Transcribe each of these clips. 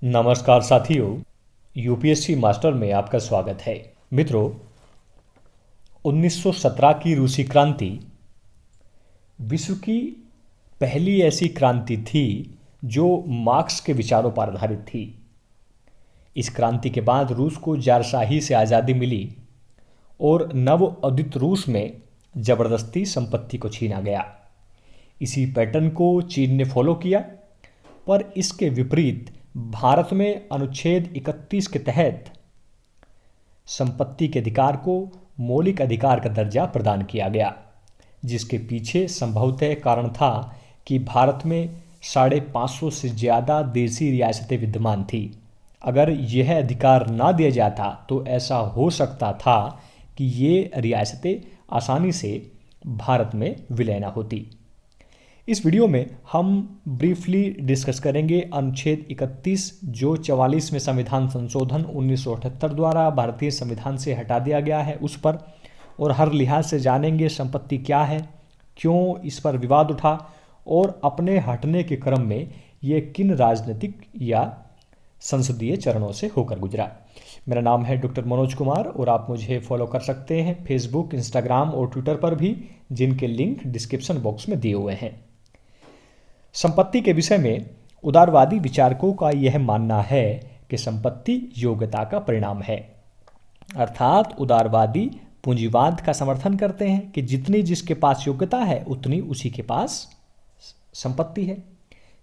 नमस्कार साथियों, UPSC master में आपका स्वागत है। मित्रों, 1917 की रूसी क्रांति विश्व की पहली ऐसी क्रांति थी जो मार्क्स के विचारों पर आधारित थी। इस क्रांति के बाद रूस को जारशाही से आज़ादी मिली और नव उदित रूस में जबरदस्ती संपत्ति को छीना गया। इसी पैटर्न को चीन ने फॉलो किया, पर इसके विपरीत भारत में अनुच्छेद 31 के तहत संपत्ति के अधिकार को मौलिक अधिकार का दर्जा प्रदान किया गया, जिसके पीछे संभवतः कारण था कि भारत में 550 से ज़्यादा देसी रियासतें विद्यमान थी। अगर यह अधिकार ना दिया जाता तो ऐसा हो सकता था कि ये रियासतें आसानी से भारत में विलय न होती। इस वीडियो में हम ब्रीफली डिस्कस करेंगे अनुच्छेद 31 जो 44वें संविधान संशोधन 1978 द्वारा भारतीय संविधान से हटा दिया गया है उस पर, और हर लिहाज से जानेंगे संपत्ति क्या है, क्यों इस पर विवाद उठा और अपने हटने के क्रम में ये किन राजनीतिक या संसदीय चरणों से होकर गुजरा। मेरा नाम है डॉक्टर मनोज कुमार और आप मुझे फॉलो कर सकते हैं फेसबुक, इंस्टाग्राम और ट्विटर पर भी, जिनके लिंक डिस्क्रिप्शन बॉक्स में दिए हुए हैं। संपत्ति के विषय में उदारवादी विचारकों का यह मानना है कि संपत्ति योग्यता का परिणाम है, अर्थात उदारवादी पूंजीवाद का समर्थन करते हैं कि जितनी जिसके पास योग्यता है उतनी उसी के पास संपत्ति है,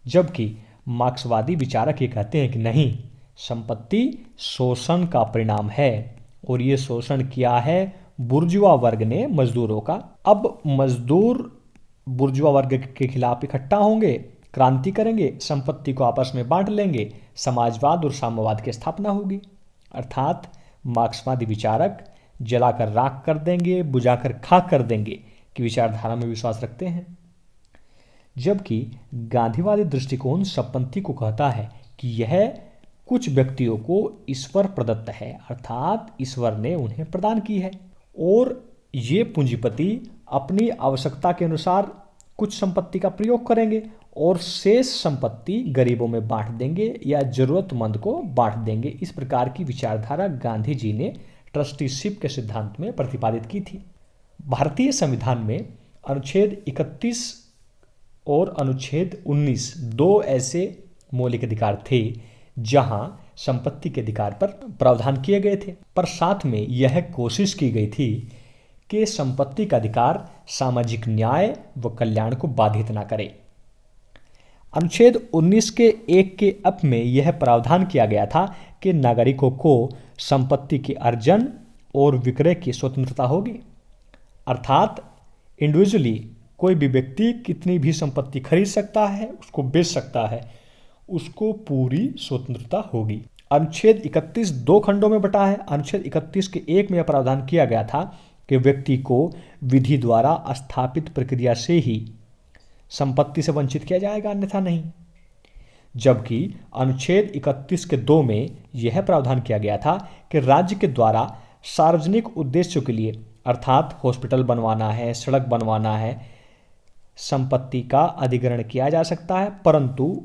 जबकि मार्क्सवादी विचारक ये कहते हैं कि नहीं, संपत्ति शोषण का परिणाम है और ये शोषण किया है बुर्जुआ वर्ग ने मजदूरों का। अब मजदूर बुर्जुआ वर्ग के खिलाफ इकट्ठा होंगे, क्रांति करेंगे, संपत्ति को आपस में बांट लेंगे, समाजवाद और साम्यवाद की स्थापना होगी। अर्थात मार्क्सवादी विचारक जलाकर राख कर देंगे, बुझाकर खाक कर देंगे कि विचारधारा में विश्वास रखते हैं, जबकि गांधीवादी दृष्टिकोण संपत्ति को कहता है कि यह कुछ व्यक्तियों को ईश्वर प्रदत्त है, अर्थात ईश्वर ने उन्हें प्रदान की है और ये पूंजीपति अपनी आवश्यकता के अनुसार कुछ संपत्ति का प्रयोग करेंगे और शेष संपत्ति गरीबों में बांट देंगे या जरूरतमंद को बांट देंगे। इस प्रकार की विचारधारा गांधी जी ने ट्रस्टीशिप के सिद्धांत में प्रतिपादित की थी। भारतीय संविधान में अनुच्छेद 31 और अनुच्छेद 19 दो ऐसे मौलिक अधिकार थे जहां संपत्ति के अधिकार पर प्रावधान किए गए थे, पर साथ में यह कोशिश की गई थी कि संपत्ति का अधिकार सामाजिक न्याय व कल्याण को बाधित न करे। अनुच्छेद 19 के 1 के अप में यह प्रावधान किया गया था कि नागरिकों को संपत्ति के अर्जन और विक्रय की स्वतंत्रता होगी, अर्थात इंडिविजुअली कोई भी व्यक्ति कितनी भी संपत्ति खरीद सकता है, उसको बेच सकता है, उसको पूरी स्वतंत्रता होगी। अनुच्छेद 31 दो खंडों में बटा है। अनुच्छेद 31 के 1 में यह प्रावधान किया गया था कि व्यक्ति को विधि द्वारा स्थापित प्रक्रिया से ही संपत्ति से वंचित किया जाएगा, अन्यथा नहीं। जबकि अनुच्छेद 31 के 2 में यह प्रावधान किया गया था कि राज्य के द्वारा सार्वजनिक उद्देश्यों के लिए, अर्थात हॉस्पिटल बनवाना है, सड़क बनवाना है, संपत्ति का अधिग्रहण किया जा सकता है, परंतु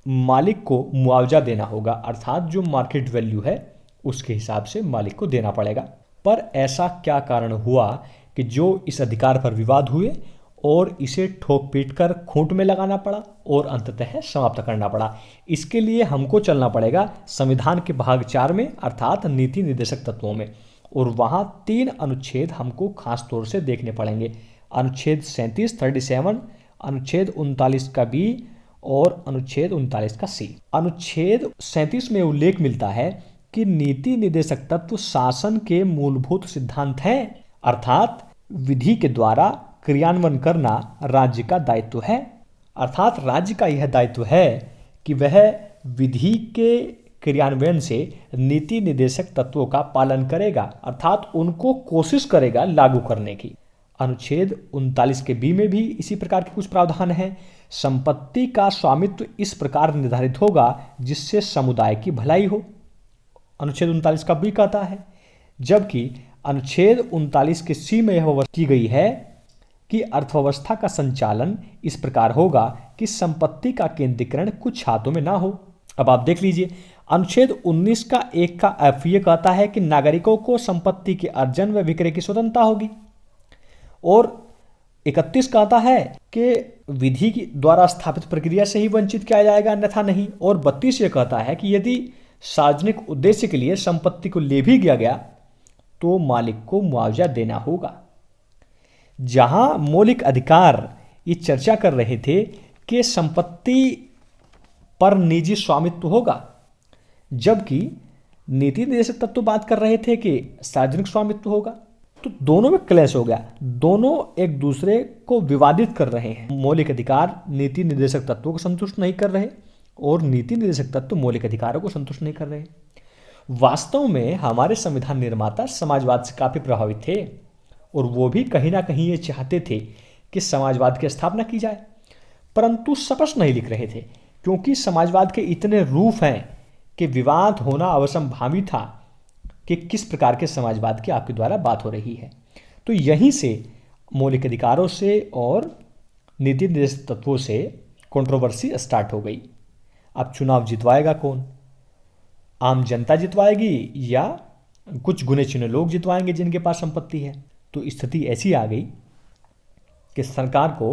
मालिक को मुआवजा देना होगा, अर्थात जो मार्केट वैल्यू है उसके हिसाब से मालिक को देना पड़ेगा। पर ऐसा क्या कारण हुआ कि जो इस अधिकार पर विवाद हुए और इसे ठोक पीट कर खूंट में लगाना पड़ा और अंततः समाप्त करना पड़ा। इसके लिए हमको चलना पड़ेगा संविधान के भाग 4 में, अर्थात नीति निर्देशक तत्वों में, और वहाँ 3 अनुच्छेद हमको खास तौर से देखने पड़ेंगे। अनुच्छेद 37 अनुच्छेद 39 का बी और अनुच्छेद 39 का सी। अनुच्छेद 37 में उल्लेख मिलता है कि नीति निर्देशक तत्व शासन के मूलभूत सिद्धांत हैं, अर्थात विधि के द्वारा क्रियान्वयन करना राज्य का दायित्व है। अर्थात राज्य का यह दायित्व है कि वह विधि के क्रियान्वयन से नीति निर्देशक तत्वों का पालन करेगा, अर्थात उनको कोशिश करेगा लागू करने की। अनुच्छेद 39 के बी में भी इसी प्रकार के कुछ प्रावधान हैं। संपत्ति का स्वामित्व इस प्रकार निर्धारित होगा जिससे समुदाय की भलाई हो, अनुच्छेद 39 का बी कहता है। जबकि अनुच्छेद 39 के सी में यह व्यवस्था की गई है कि अर्थव्यवस्था का संचालन इस प्रकार होगा कि संपत्ति का केंद्रीकरण कुछ हाथों में ना हो, अब आप देख लीजिए, अनुच्छेद 19 का 1 का F ये कहता है कि नागरिकों को संपत्ति के अर्जन व विक्रय की स्वतंत्रता होगी, और 31 कहता है कि विधि द्वारा स्थापित प्रक्रिया से ही वंचित किया जाएगा, अन्यथा नहीं। और 32 ये कहता है कि यदि सार्वजनिक उद्देश्य के लिए संपत्ति को ले भी गया तो मालिक को मुआवजा देना होगा। जहां मौलिक अधिकार ये चर्चा कर रहे थे कि संपत्ति पर निजी स्वामित्व होगा, जबकि नीति निर्देशक तत्व बात कर रहे थे कि सार्वजनिक स्वामित्व होगा। तो दोनों में क्लैश हो गया, दोनों एक दूसरे को विवादित कर रहे हैं। मौलिक अधिकार नीति निर्देशक तत्वों को संतुष्ट नहीं कर रहे और नीति निर्देशक तत्व मौलिक अधिकारों को संतुष्ट नहीं कर रहे। वास्तव में हमारे संविधान निर्माता समाजवाद से काफी प्रभावित थे और वो भी कहीं ना कहीं ये चाहते थे कि समाजवाद की स्थापना की जाए, परंतु स्पष्ट नहीं लिख रहे थे, क्योंकि समाजवाद के इतने रूप हैं कि विवाद होना अवसंभावी था कि किस प्रकार के समाजवाद की आपके द्वारा बात हो रही है। तो यहीं से मौलिक अधिकारों से और नीति निर्देशक तत्वों से कंट्रोवर्सी स्टार्ट हो गई। अब चुनाव जितवाएगा कौन? आम जनता जितवाएगी या कुछ गुने चुने लोग जितवाएंगे जिनके पास संपत्ति है? तो स्थिति ऐसी आ गई कि सरकार को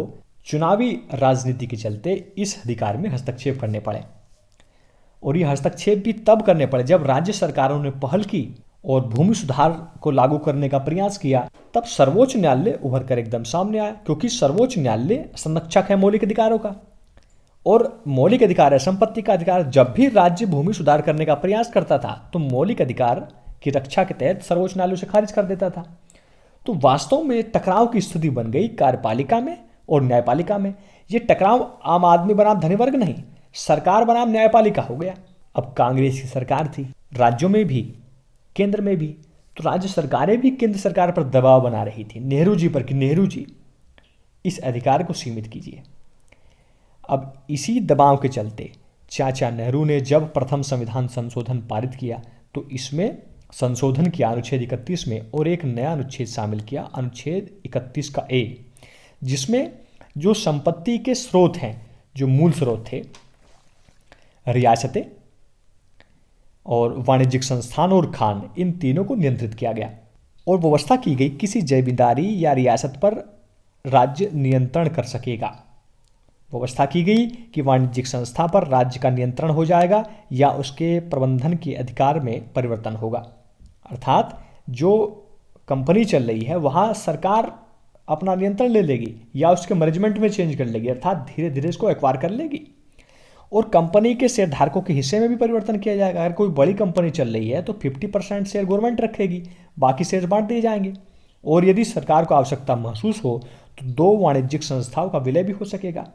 चुनावी राजनीति के चलते इस अधिकार में हस्तक्षेप करने पड़े, और ये हस्तक्षेप भी तब करने पड़े जब राज्य सरकारों ने पहल की और भूमि सुधार को लागू करने का प्रयास किया। तब सर्वोच्च न्यायालय उभर कर एकदम सामने आया, क्योंकि सर्वोच्च न्यायालय संरक्षक है मौलिक अधिकारों का, और मौलिक अधिकार है संपत्ति का अधिकार। जब भी राज्य भूमि सुधार करने का प्रयास करता था तो मौलिक अधिकार की रक्षा के तहत सर्वोच्च न्यायालय से खारिज कर देता था। तो वास्तव में टकराव की स्थिति बन गई कार्यपालिका में और न्यायपालिका में। ये टकराव आम आदमी बनाम धनी वर्ग नहीं, सरकार बनाम न्यायपालिका हो गया। अब कांग्रेस की सरकार थी, राज्यों में भी केंद्र में भी, तो राज्य सरकारें भी केंद्र सरकार पर दबाव बना रही थी नेहरू जी पर कि नेहरू जी इस अधिकार को सीमित कीजिए। अब इसी दबाव के चलते चाचा नेहरू ने जब प्रथम संविधान संशोधन पारित किया तो इसमें संशोधन किया अनुच्छेद 31 में, और एक नया अनुच्छेद शामिल किया, अनुच्छेद 31 का ए, जिसमें जो संपत्ति के स्रोत हैं, जो मूल स्रोत थे, रियासतें और वाणिज्यिक संस्थान और खान, इन तीनों को नियंत्रित किया गया और व्यवस्था की गई किसी जमींदारी या रियासत पर राज्य नियंत्रण कर सकेगा। व्यवस्था की गई कि वाणिज्यिक संस्था पर राज्य का नियंत्रण हो जाएगा या उसके प्रबंधन के अधिकार में परिवर्तन होगा। अर्थात जो कंपनी चल रही है वहाँ सरकार अपना नियंत्रण ले लेगी या उसके मैनेजमेंट में चेंज कर लेगी, अर्थात धीरे धीरे इसको एक्वायर कर लेगी, और कंपनी के शेयर धारकों के हिस्से में भी परिवर्तन किया जाएगा। अगर कोई बड़ी कंपनी चल रही है तो 50% शेयर गवर्नमेंट रखेगी, बाकी शेयर बांट दिए जाएंगे, और यदि सरकार को आवश्यकता महसूस हो तो 2 वाणिज्यिक संस्थाओं का विलय भी हो सकेगा।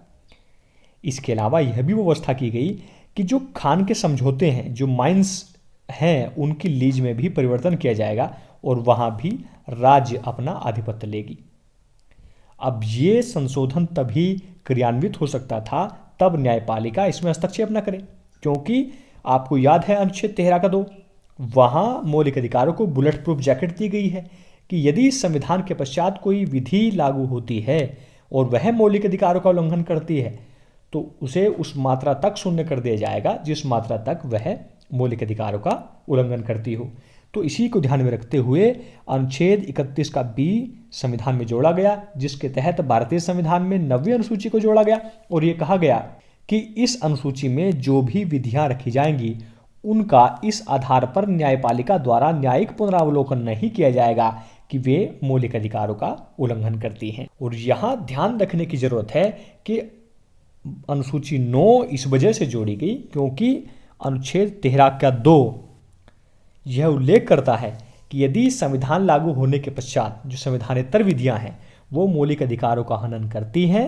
इसके अलावा यह भी व्यवस्था की गई कि जो खान के समझौते हैं, जो माइंस हैं, उनकी लीज में भी परिवर्तन किया जाएगा और वहां भी राज्य अपना आधिपत्य लेगी। अब ये संशोधन तभी क्रियान्वित हो सकता था तब न्यायपालिका इसमें हस्तक्षेप न करे, क्योंकि आपको याद है अनुच्छेद 13 का 2, वहां मौलिक अधिकारों को बुलेट प्रूफ जैकेट दी गई है कि यदि संविधान के पश्चात कोई विधि लागू होती है और वह मौलिक अधिकारों का उल्लंघन करती है तो उसे उस मात्रा तक शून्य कर दिया जाएगा जिस मात्रा तक वह मौलिक अधिकारों का उल्लंघन करती हो। तो इसी को ध्यान में रखते हुए अनुच्छेद 31 का बी संविधान में जोड़ा गया, जिसके तहत भारतीय संविधान में 9वीं अनुसूची को जोड़ा गया और ये कहा गया कि इस अनुसूची में जो भी विधियां रखी जाएंगी उनका इस आधार पर न्यायपालिका द्वारा न्यायिक पुनरावलोकन नहीं किया जाएगा कि वे मौलिक अधिकारों का उल्लंघन करती हैं। और यहाँ ध्यान रखने की जरूरत है कि अनुसूची 9 इस वजह से जोड़ी गई क्योंकि अनुच्छेद 13 का 2 यह उल्लेख करता है कि यदि संविधान लागू होने के पश्चात जो संविधानेतर विधियां हैं वो मौलिक अधिकारों का हनन करती हैं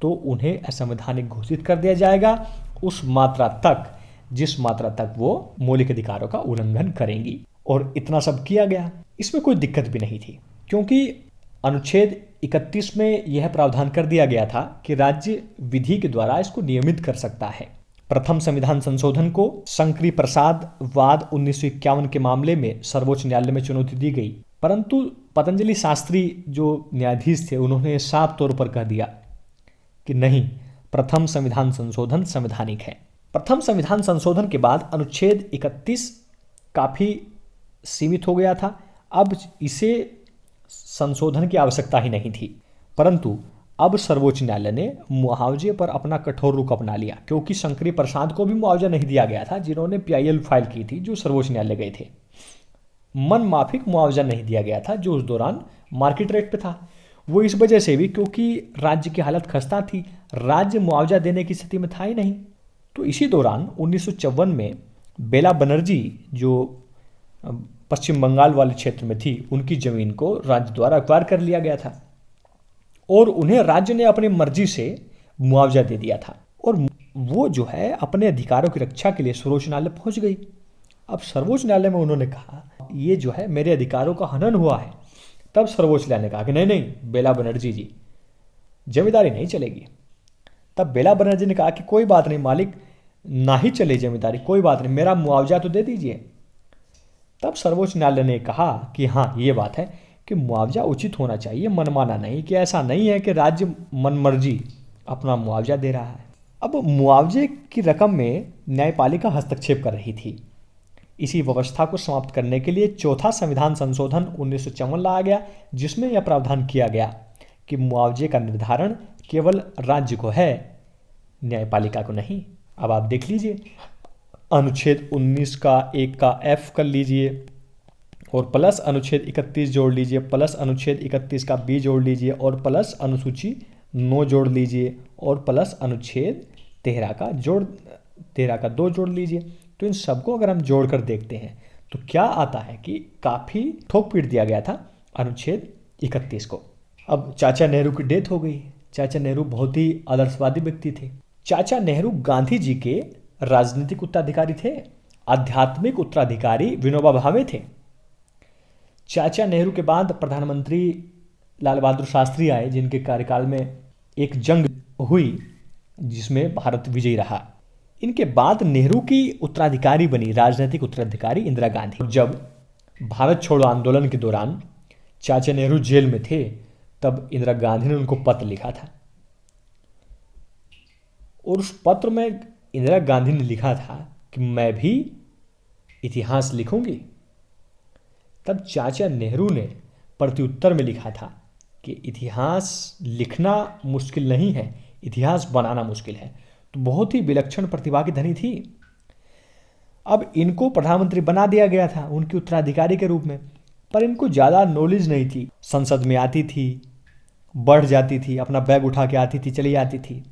तो उन्हें असंवैधानिक घोषित कर दिया जाएगा उस मात्रा तक जिस मात्रा तक वो मौलिक अधिकारों का उल्लंघन करेंगी। और इतना सब किया गया, इसमें कोई दिक्कत भी नहीं थी क्योंकि अनुच्छेद 31 में यह प्रावधान कर दिया गया था कि राज्य विधि के द्वारा इसको नियमित कर सकता है। प्रथम संविधान संशोधन को शंकरी प्रसाद वाद 1951 के मामले में सर्वोच्च न्यायालय में चुनौती दी गई, परंतु पतंजलि शास्त्री जो न्यायाधीश थे उन्होंने साफ तौर पर कह दिया कि नहीं, प्रथम संविधान संशोधन संवैधानिक है प्रथम संविधान संशोधन के बाद अनुच्छेद 31 काफ़ी सीमित हो गया था। अब इसे संशोधन की आवश्यकता ही नहीं थी, परंतु अब सर्वोच्च न्यायालय ने मुआवजे पर अपना कठोर रुख अपना लिया, क्योंकि शंकरी प्रसाद को भी मुआवजा नहीं दिया गया था, जिन्होंने पीआईएल फाइल की थी, जो सर्वोच्च न्यायालय गए थे। मन माफिक मुआवजा नहीं दिया गया था, जो उस दौरान मार्केट रेट पे था। वो इस वजह से भी क्योंकि राज्य की हालत खस्ता थी, राज्य मुआवजा देने की स्थिति में था ही नहीं। तो इसी दौरान 1954 में बेला बनर्जी, जो पश्चिम बंगाल वाले क्षेत्र में थी, उनकी जमीन को राज्य द्वारा एक्वायर कर लिया गया था और उन्हें राज्य ने अपनी मर्जी से मुआवजा दे दिया था। और वो जो है अपने अधिकारों की रक्षा के लिए सर्वोच्च न्यायालय पहुंच गई। अब सर्वोच्च न्यायालय में उन्होंने कहा ये जो है मेरे अधिकारों का हनन हुआ है। तब सर्वोच्च न्यायालय ने कहा कि नहीं नहीं बेला बनर्जी जी, जमींदारी नहीं चलेगी। तब बेला बनर्जी ने कहा कि कोई बात नहीं मालिक, ना ही चले जमींदारी, कोई बात नहीं, मेरा मुआवजा तो दे दीजिए। तब सर्वोच्च न्यायालय ने कहा कि हाँ ये बात है कि मुआवजा उचित होना चाहिए, मनमाना नहीं, कि ऐसा नहीं है कि राज्य मनमर्जी अपना मुआवजा दे रहा है। अब मुआवजे की रकम में न्यायपालिका हस्तक्षेप कर रही थी। इसी व्यवस्था को समाप्त करने के लिए चौथा संविधान संशोधन 1954 लाया गया, जिसमें यह प्रावधान किया गया कि मुआवजे का निर्धारण केवल राज्य को है, न्यायपालिका को नहीं। अब आप देख लीजिए, अनुच्छेद 19 का 1 का F कर लीजिए और प्लस अनुच्छेद 31 जोड़ लीजिए, प्लस अनुच्छेद 31 का B जोड़ लीजिए और प्लस अनुसूची 9 जोड़ लीजिए और प्लस अनुच्छेद 13 का 2 जोड़ लीजिए। तो इन सबको अगर हम जोड़कर देखते हैं तो क्या आता है कि काफ़ी ठोक पीट दिया गया था अनुच्छेद 31 को। अब चाचा नेहरू की डेथ हो गई। चाचा नेहरू बहुत ही आदर्शवादी व्यक्ति थे। चाचा नेहरू गांधी जी के राजनीतिक उत्तराधिकारी थे, आध्यात्मिक उत्तराधिकारी विनोबा भावे थे। चाचा नेहरू के बाद प्रधानमंत्री लाल बहादुर शास्त्री आए, जिनके कार्यकाल में एक जंग हुई जिसमें भारत विजयी रहा। इनके बाद नेहरू की उत्तराधिकारी बनी, राजनीतिक उत्तराधिकारी, इंदिरा गांधी। जब भारत छोड़ो आंदोलन के दौरान चाचा नेहरू जेल में थे, तब इंदिरा गांधी ने उनको पत्र लिखा था और उस पत्र में इंदिरा गांधी ने लिखा था कि मैं भी इतिहास लिखूंगी। तब चाचा नेहरू ने प्रत्युत्तर में लिखा था कि इतिहास लिखना मुश्किल नहीं है, इतिहास बनाना मुश्किल है। तो बहुत ही विलक्षण प्रतिभा की धनी थी। अब इनको प्रधानमंत्री बना दिया गया था उनके उत्तराधिकारी के रूप में, पर इनको ज़्यादा नॉलेज नहीं थी। संसद में आती थी, बढ़ जाती थी, अपना बैग उठा के आती थी, चली जाती थी,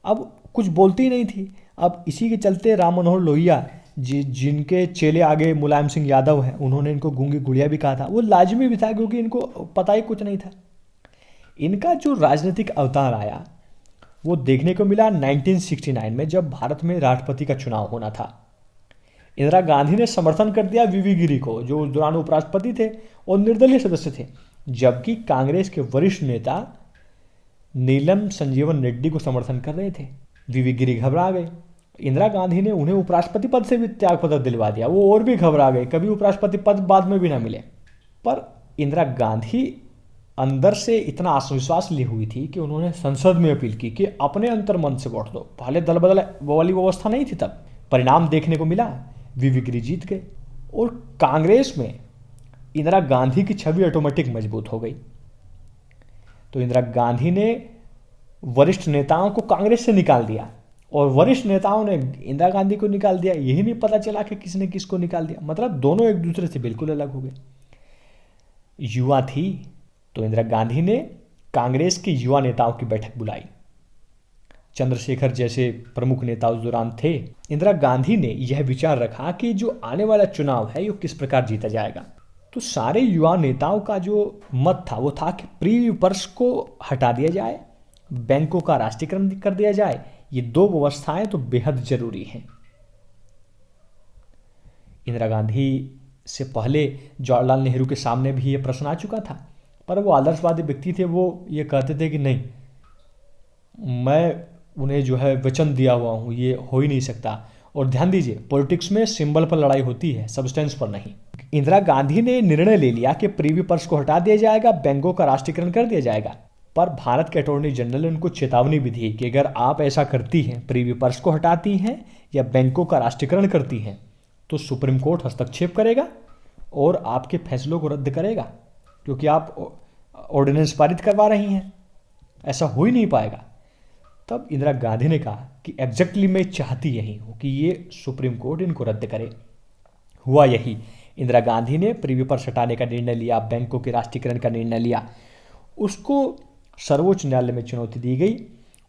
अब कुछ बोलती नहीं थी। अब इसी के चलते राम मनोहर लोहिया जिनके चेले आगे मुलायम सिंह यादव हैं, उन्होंने इनको गूंगी गुड़िया भी कहा था। वो लाजमी भी था क्योंकि इनको पता ही कुछ नहीं था। इनका जो राजनीतिक अवतार आया वो देखने को मिला 1969 में, जब भारत में राष्ट्रपति का चुनाव होना था। इंदिरा गांधी ने समर्थन कर दिया वीवी गिरी को, जो उस दौरान उपराष्ट्रपति थे और निर्दलीय सदस्य थे, जबकि कांग्रेस के वरिष्ठ नेता नीलम संजीवन रेड्डी को समर्थन कर रहे थे। वीवी गिरी घबरा गए। इंदिरा गांधी ने उन्हें उपराष्ट्रपति पद से भी त्याग पत्र दिलवा दिया। वो और भी घबरा गए, कभी उपराष्ट्रपति पद बाद में भी ना मिले। पर इंदिरा गांधी अंदर से इतना आत्मविश्वास ली हुई थी कि उन्होंने संसद में अपील की कि अपने अंतर मन से वोट दो। पहले दल बदल वाली व्यवस्था नहीं थी। तब परिणाम देखने को मिला, वीवी गिरी जीत गए और कांग्रेस में इंदिरा गांधी की छवि ऑटोमेटिक मजबूत हो गई। तो इंदिरा गांधी ने वरिष्ठ नेताओं को कांग्रेस से निकाल दिया और वरिष्ठ नेताओं ने इंदिरा गांधी को निकाल दिया। यही नहीं पता चला कि किसने किसको निकाल दिया, मतलब दोनों एक दूसरे से बिल्कुल अलग हो गए। युवा थी तो इंदिरा गांधी ने कांग्रेस के युवा नेताओं की बैठक बुलाई। चंद्रशेखर जैसे प्रमुख नेता उस दौरान थे। इंदिरा गांधी ने यह विचार रखा कि जो आने वाला चुनाव है ये किस प्रकार जीता जाएगा। तो सारे युवा नेताओं का जो मत था वो था कि प्री पर्स को हटा दिया जाए, बैंकों का राष्ट्रीयकरण कर दिया जाए। ये दो व्यवस्थाएं तो बेहद जरूरी हैं। इंदिरा गांधी से पहले जवाहरलाल नेहरू के सामने भी ये प्रश्न आ चुका था, पर वो आदर्शवादी व्यक्ति थे। वो ये कहते थे कि नहीं, मैं उन्हें जो है वचन दिया हुआ हूँ, ये हो ही नहीं सकता। और ध्यान दीजिए, पॉलिटिक्स में सिंबल पर लड़ाई होती है, सब्सटेंस पर नहीं। इंदिरा गांधी ने निर्णय ले लिया कि प्रीवी पर्स को हटा दिया जाएगा, बैंकों का राष्ट्रीयकरण कर दिया जाएगा। पर भारत के अटॉर्नी जनरल ने उनको चेतावनी भी दी कि अगर आप ऐसा करती हैं, प्रिवी पर्स को हटाती हैं या बैंकों का राष्ट्रीयकरण करती हैं, तो सुप्रीम कोर्ट हस्तक्षेप करेगा और आपके फैसलों को रद्द करेगा, क्योंकि आप ऑर्डिनेंस पारित करवा रही हैं, ऐसा हो ही नहीं पाएगा। तब इंदिरा गांधी ने कहा कि एग्जैक्टली मैं चाहती यही हूँ कि ये सुप्रीम कोर्ट इनको रद्द करे। हुआ यही, इंदिरा गांधी ने प्रिवी पर्स हटाने का निर्णय लिया, बैंकों के राष्ट्रीयकरण का निर्णय लिया। उसको सर्वोच्च न्यायालय में चुनौती दी गई।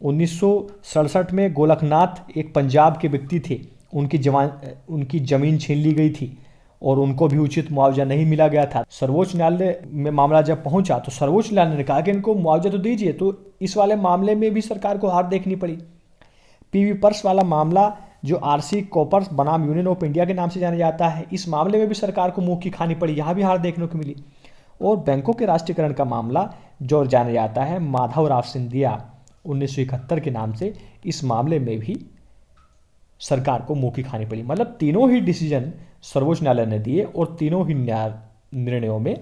1967 में गोलकनाथ एक पंजाब के व्यक्ति थे, उनकी जमीन छीन ली गई थी और उनको भी उचित मुआवजा नहीं मिला गया था। सर्वोच्च न्यायालय में मामला जब पहुंचा तो सर्वोच्च न्यायालय ने कहा कि इनको मुआवजा तो दीजिए, तो इस वाले मामले में भी सरकार को हार देखनी पड़ी। पीवी पर्स वाला मामला जो आरसी कॉपर्स बनाम यूनियन ऑफ इंडिया के नाम से जाना जाता है, इस मामले में भी सरकार को मुंह की खानी पड़ी, यहाँ भी हार देखने को मिली। और बैंकों के राष्ट्रीयकरण का मामला जो जाना जाता है माधवराव सिंधिया 1971 के नाम से, इस मामले में भी सरकार को मुंह की खानी पड़ी। मतलब तीनों ही डिसीजन सर्वोच्च न्यायालय ने दिए और तीनों ही निर्णयों में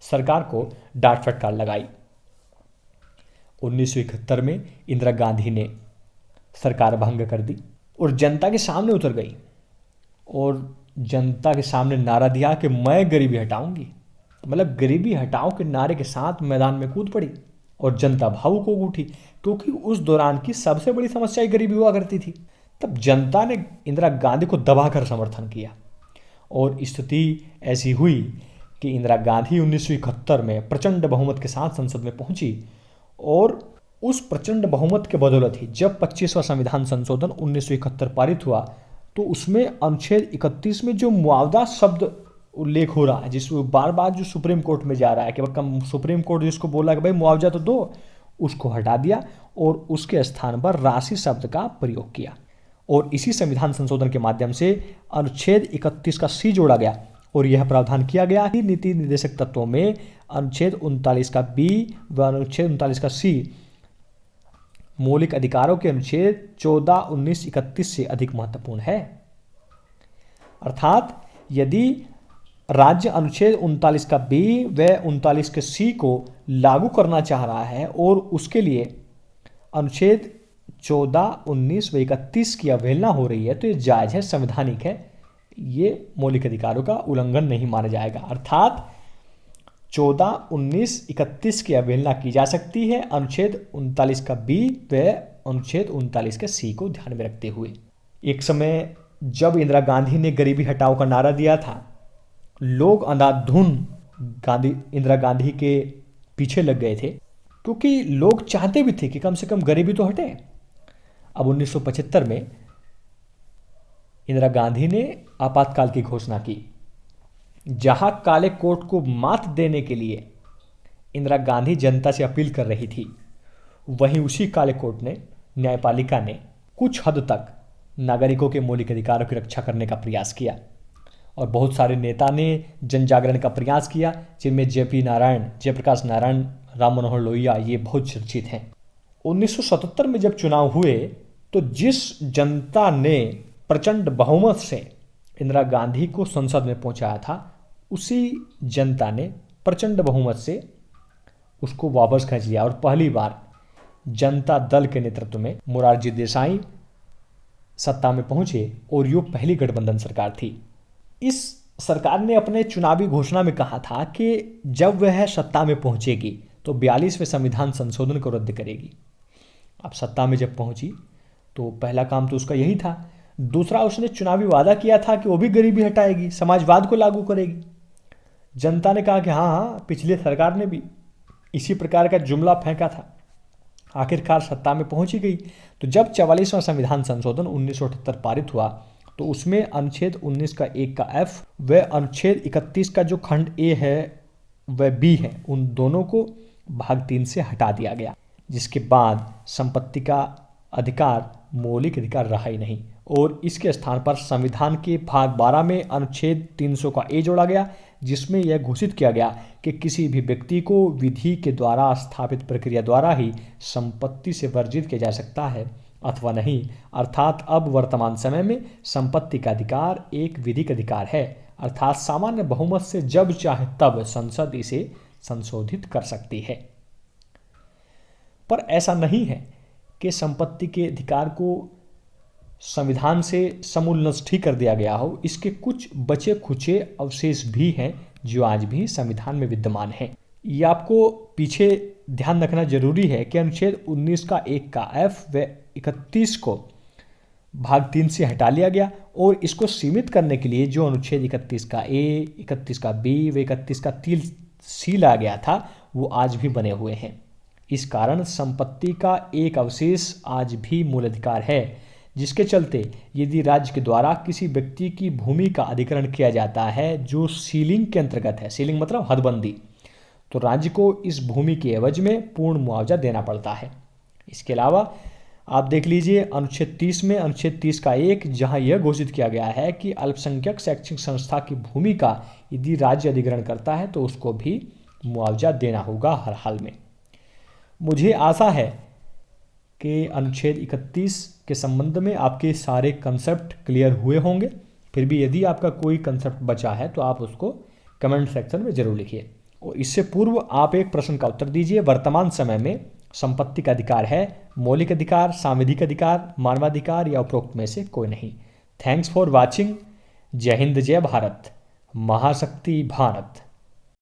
सरकार को डांट फटकार लगाई। 1971 में इंदिरा गांधी ने सरकार भंग कर दी और जनता के सामने उतर गई और जनता के सामने नारा दिया कि मैं गरीबी हटाऊंगी। मतलब गरीबी हटाओ के नारे के साथ मैदान में कूद पड़ी और जनता भावुक हो उठी, क्योंकि उस दौरान की सबसे बड़ी समस्या ही गरीबी हुआ करती थी। तब जनता ने इंदिरा गांधी को दबाकर समर्थन किया और स्थिति ऐसी हुई कि इंदिरा गांधी 1971 में प्रचंड बहुमत के साथ संसद में पहुंची और उस प्रचंड बहुमत के बदौलत ही जब 25वां संविधान संशोधन 1971 पारित हुआ तो उसमें अनुच्छेद 31 में जो मुआवजा शब्द उल्लेख हो रहा है, जिसमें बार बार जो सुप्रीम कोर्ट में जा रहा है कि सुप्रीम कोर्ट जिसको बोला कि भाई मुआवजा तो दो, उसको हटा दिया और उसके स्थान पर राशि शब्द का प्रयोग किया। और इसी संविधान संशोधन के माध्यम से अनुच्छेद 31 का सी जोड़ा गया और यह प्रावधान किया गया कि नीति निर्देशक तत्वों में अनुच्छेद 39 का बी व अनुच्छेद 39 का सी मौलिक अधिकारों के अनुच्छेद 14, 19, 31 से अधिक महत्वपूर्ण है। अर्थात यदि राज्य अनुच्छेद 39 का बी व 39 के सी को लागू करना चाह रहा है और उसके लिए अनुच्छेद 14, 19 व 31 की अवहेलना हो रही है, तो ये जायज है, संवैधानिक है, ये मौलिक अधिकारों का उल्लंघन नहीं माना जाएगा। अर्थात 14, 19, 31 की अवहेलना की जा सकती है अनुच्छेद 39 का बी व अनुच्छेद 39 के सी को ध्यान में रखते हुए। एक समय जब इंदिरा गांधी ने गरीबी हटाओ का नारा दिया था, लोग अंधाधुंध इंदिरा गांधी के पीछे लग गए थे, क्योंकि लोग चाहते भी थे कि कम से कम गरीबी तो हटे। अब 1975 में इंदिरा गांधी ने आपातकाल की घोषणा की। जहां काले कोट को मात देने के लिए इंदिरा गांधी जनता से अपील कर रही थी, वहीं उसी काले कोट ने, न्यायपालिका ने कुछ हद तक नागरिकों के मौलिक अधिकारों की रक्षा करने का प्रयास किया और बहुत सारे नेता ने जन जागरण का प्रयास किया, जिनमें जयप्रकाश नारायण, राम मनोहर लोहिया ये बहुत चर्चित हैं। 1977 में जब चुनाव हुए तो जिस जनता ने प्रचंड बहुमत से इंदिरा गांधी को संसद में पहुंचाया था, उसी जनता ने प्रचंड बहुमत से उसको वापस खींच लिया और पहली बार जनता दल के नेतृत्व में मोरारजी देसाई सत्ता में पहुंचे और ये पहली गठबंधन सरकार थी। इस सरकार ने अपने चुनावी घोषणा में कहा था कि जब वह सत्ता में पहुंचेगी तो 42वें संविधान संशोधन को रद्द करेगी। अब सत्ता में जब पहुंची तो पहला काम तो उसका यही था। दूसरा, उसने चुनावी वादा किया था कि वो भी गरीबी हटाएगी, समाजवाद को लागू करेगी। जनता ने कहा कि हाँ, पिछली सरकार ने भी इसी प्रकार का जुमला फेंका था। आखिरकार सत्ता में पहुंची गई। तो जब 44वां संविधान संशोधन 1978 पारित हुआ तो उसमें अनुच्छेद 19 का 1 का एफ व अनुच्छेद 31 का जो खंड ए है व बी है, उन दोनों को भाग 3 से हटा दिया गया, जिसके बाद संपत्ति का अधिकार मौलिक अधिकार रहा ही नहीं और इसके स्थान पर संविधान के भाग 12 में अनुच्छेद 300 का ए जोड़ा गया, जिसमें यह घोषित किया गया कि किसी भी व्यक्ति को विधि के द्वारा स्थापित प्रक्रिया द्वारा ही संपत्ति से वर्जित किया जा सकता है अथवा नहीं। अर्थात अब वर्तमान समय में संपत्ति का अधिकार एक विधिक अधिकार है, अर्थात सामान्य बहुमत से जब चाहे तब संसद इसे संशोधित कर सकती है। पर ऐसा नहीं है कि संपत्ति के अधिकार को संविधान से समूल नष्ट ही कर दिया गया हो। इसके कुछ बचे खुचे अवशेष भी हैं जो आज भी संविधान में विद्यमान हैं। ये आपको पीछे ध्यान रखना जरूरी है कि अनुच्छेद 19 का 1 का F व 31 को भाग 3 से हटा लिया गया और इसको सीमित करने के लिए जो अनुच्छेद 31 का A, 31 का B व 31 का 3 C लाया गया था वो आज भी बने हुए हैं। इस कारण संपत्ति का एक अवशेष आज भी मूलाधिकार है, जिसके चलते यदि राज्य के द्वारा किसी व्यक्ति की भूमि का अधिग्रहण किया जाता है जो सीलिंग के अंतर्गत है, सीलिंग मतलब हदबंदी, तो राज्य को इस भूमि के एवज में पूर्ण मुआवजा देना पड़ता है। इसके अलावा आप देख लीजिए अनुच्छेद 30 में अनुच्छेद 30 का 1, जहां यह घोषित किया गया है कि अल्पसंख्यक शैक्षिक संस्था की भूमि का यदि राज्य अधिग्रहण करता है तो उसको भी मुआवजा देना होगा हर हाल में। मुझे आशा है कि अनुच्छेद 31 के संबंध में आपके सारे कंसेप्ट क्लियर हुए होंगे। फिर भी यदि आपका कोई कंसेप्ट बचा है तो आप उसको कमेंट सेक्शन में जरूर लिखिए। और इससे पूर्व आप एक प्रश्न का उत्तर दीजिए, वर्तमान समय में संपत्ति का अधिकार है मौलिक अधिकार, सांविधिक अधिकार, मानवाधिकार या उपरोक्त में से कोई नहीं। Thanks for watching. जय हिंद, जय भारत, महाशक्ति भारत।